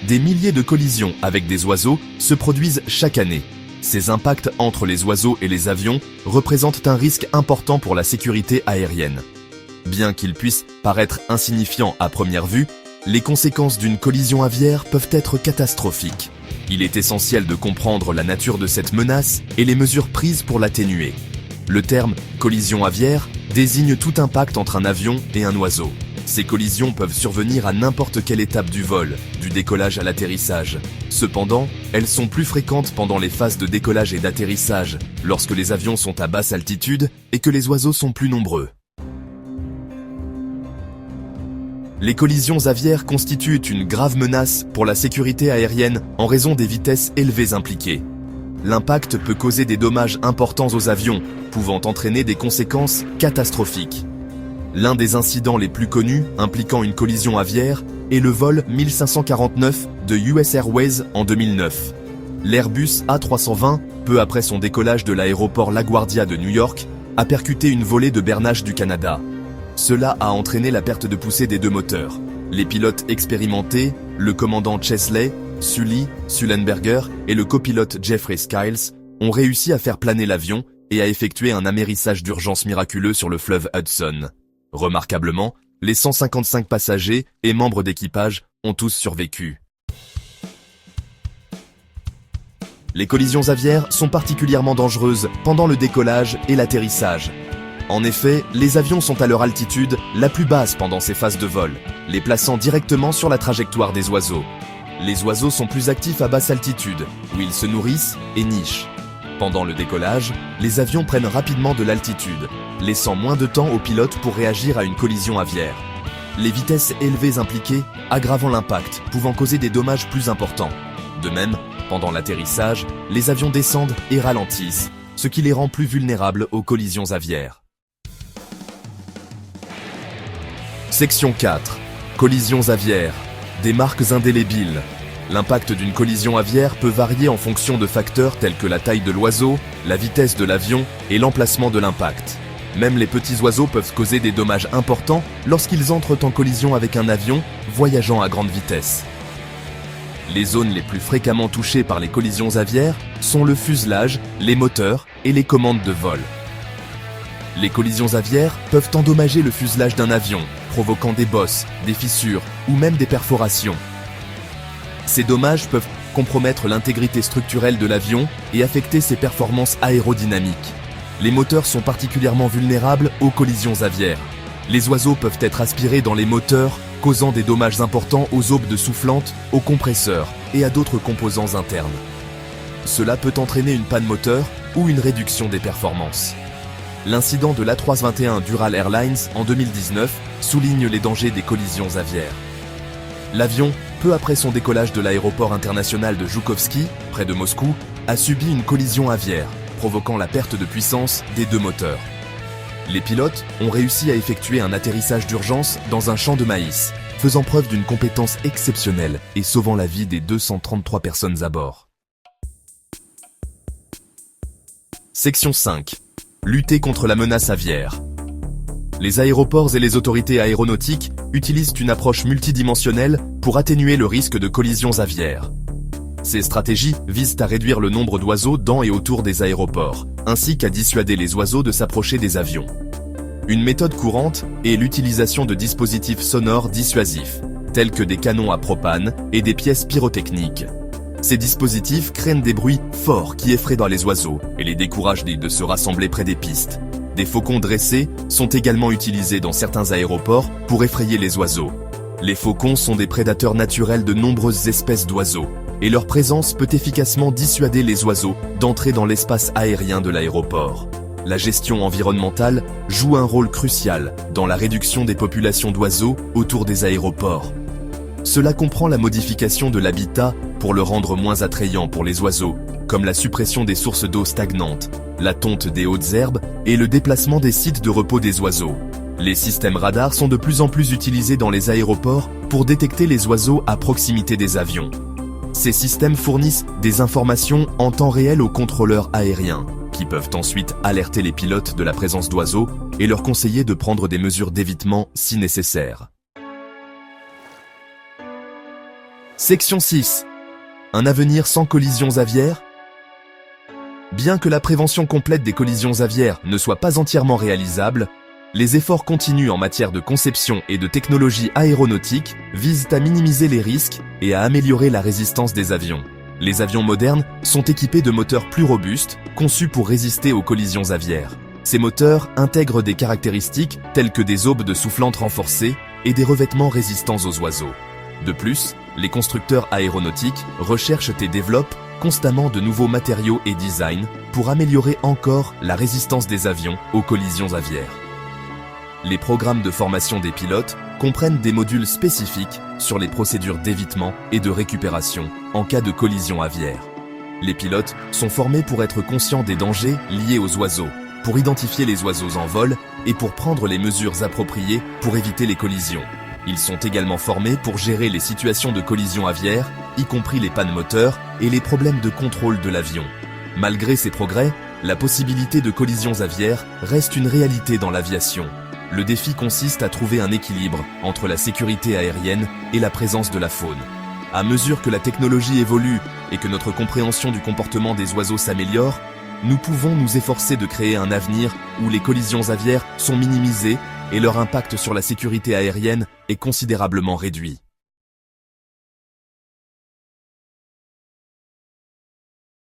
Des milliers de collisions avec des oiseaux se produisent chaque année. Ces impacts entre les oiseaux et les avions représentent un risque important pour la sécurité aérienne. Bien qu'ils puissent paraître insignifiants à première vue, les conséquences d'une collision aviaire peuvent être catastrophiques. Il est essentiel de comprendre la nature de cette menace et les mesures prises pour l'atténuer. Le terme « collision aviaire » désigne tout impact entre un avion et un oiseau. Ces collisions peuvent survenir à n'importe quelle étape du vol, du décollage à l'atterrissage. Cependant, elles sont plus fréquentes pendant les phases de décollage et d'atterrissage, lorsque les avions sont à basse altitude et que les oiseaux sont plus nombreux. Les collisions aviaires constituent une grave menace pour la sécurité aérienne en raison des vitesses élevées impliquées. L'impact peut causer des dommages importants aux avions, pouvant entraîner des conséquences catastrophiques. L'un des incidents les plus connus impliquant une collision aviaire est le vol 1549 de US Airways en 2009. L'Airbus A320, peu après son décollage de l'aéroport LaGuardia de New York, a percuté une volée de bernache du Canada. Cela a entraîné la perte de poussée des deux moteurs. Les pilotes expérimentés, le commandant Chesley, Sully, Sullenberger et le copilote Jeffrey Skiles, ont réussi à faire planer l'avion et à effectuer un amérissage d'urgence miraculeux sur le fleuve Hudson. Remarquablement, les 155 passagers et membres d'équipage ont tous survécu. Les collisions aviaires sont particulièrement dangereuses pendant le décollage et l'atterrissage. En effet, les avions sont à leur altitude la plus basse pendant ces phases de vol, les plaçant directement sur la trajectoire des oiseaux. Les oiseaux sont plus actifs à basse altitude, où ils se nourrissent et nichent. Pendant le décollage, les avions prennent rapidement de l'altitude, laissant moins de temps aux pilotes pour réagir à une collision aviaire. Les vitesses élevées impliquées aggravant l'impact, pouvant causer des dommages plus importants. De même, pendant l'atterrissage, les avions descendent et ralentissent, ce qui les rend plus vulnérables aux collisions aviaires. Section 4. Collisions aviaires. Des marques indélébiles. L'impact d'une collision aviaire peut varier en fonction de facteurs tels que la taille de l'oiseau, la vitesse de l'avion et l'emplacement de l'impact. Même les petits oiseaux peuvent causer des dommages importants lorsqu'ils entrent en collision avec un avion voyageant à grande vitesse. Les zones les plus fréquemment touchées par les collisions aviaires sont le fuselage, les moteurs et les commandes de vol. Les collisions aviaires peuvent endommager le fuselage d'un avion, provoquant des bosses, des fissures ou même des perforations. Ces dommages peuvent compromettre l'intégrité structurelle de l'avion et affecter ses performances aérodynamiques. Les moteurs sont particulièrement vulnérables aux collisions aviaires. Les oiseaux peuvent être aspirés dans les moteurs, causant des dommages importants aux aubes de soufflantes, aux compresseurs et à d'autres composants internes. Cela peut entraîner une panne moteur ou une réduction des performances. L'incident de l'A321 d'Ural Airlines en 2019 souligne les dangers des collisions aviaires. L'avion, peu après son décollage de l'aéroport international de Joukovski, près de Moscou, a subi une collision aviaire, provoquant la perte de puissance des deux moteurs. Les pilotes ont réussi à effectuer un atterrissage d'urgence dans un champ de maïs, faisant preuve d'une compétence exceptionnelle et sauvant la vie des 233 personnes à bord. Section 5. Lutter contre la menace aviaire. Les aéroports et les autorités aéronautiques utilisent une approche multidimensionnelle pour atténuer le risque de collisions aviaires. Ces stratégies visent à réduire le nombre d'oiseaux dans et autour des aéroports, ainsi qu'à dissuader les oiseaux de s'approcher des avions. Une méthode courante est l'utilisation de dispositifs sonores dissuasifs, tels que des canons à propane et des pièces pyrotechniques. Ces dispositifs créent des bruits forts qui effraient dans les oiseaux et les découragent de se rassembler près des pistes. Des faucons dressés sont également utilisés dans certains aéroports pour effrayer les oiseaux. Les faucons sont des prédateurs naturels de nombreuses espèces d'oiseaux, et leur présence peut efficacement dissuader les oiseaux d'entrer dans l'espace aérien de l'aéroport. La gestion environnementale joue un rôle crucial dans la réduction des populations d'oiseaux autour des aéroports. Cela comprend la modification de l'habitat pour le rendre moins attrayant pour les oiseaux, comme la suppression des sources d'eau stagnantes, la tonte des hautes herbes et le déplacement des sites de repos des oiseaux. Les systèmes radars sont de plus en plus utilisés dans les aéroports pour détecter les oiseaux à proximité des avions. Ces systèmes fournissent des informations en temps réel aux contrôleurs aériens, qui peuvent ensuite alerter les pilotes de la présence d'oiseaux et leur conseiller de prendre des mesures d'évitement si nécessaire. Section 6. Un avenir sans collisions aviaires? Bien que la prévention complète des collisions aviaires ne soit pas entièrement réalisable, les efforts continus en matière de conception et de technologie aéronautique visent à minimiser les risques et à améliorer la résistance des avions. Les avions modernes sont équipés de moteurs plus robustes, conçus pour résister aux collisions aviaires. Ces moteurs intègrent des caractéristiques telles que des aubes de soufflantes renforcées et des revêtements résistants aux oiseaux. De plus, les constructeurs aéronautiques recherchent et développent constamment de nouveaux matériaux et designs pour améliorer encore la résistance des avions aux collisions aviaires. Les programmes de formation des pilotes comprennent des modules spécifiques sur les procédures d'évitement et de récupération en cas de collision aviaire. Les pilotes sont formés pour être conscients des dangers liés aux oiseaux, pour identifier les oiseaux en vol et pour prendre les mesures appropriées pour éviter les collisions. Ils sont également formés pour gérer les situations de collision aviaire, y compris les pannes moteurs et les problèmes de contrôle de l'avion. Malgré ces progrès, la possibilité de collisions aviaires reste une réalité dans l'aviation. Le défi consiste à trouver un équilibre entre la sécurité aérienne et la présence de la faune. À mesure que la technologie évolue et que notre compréhension du comportement des oiseaux s'améliore, nous pouvons nous efforcer de créer un avenir où les collisions aviaires sont minimisées et leur impact sur la sécurité aérienne est considérablement réduit.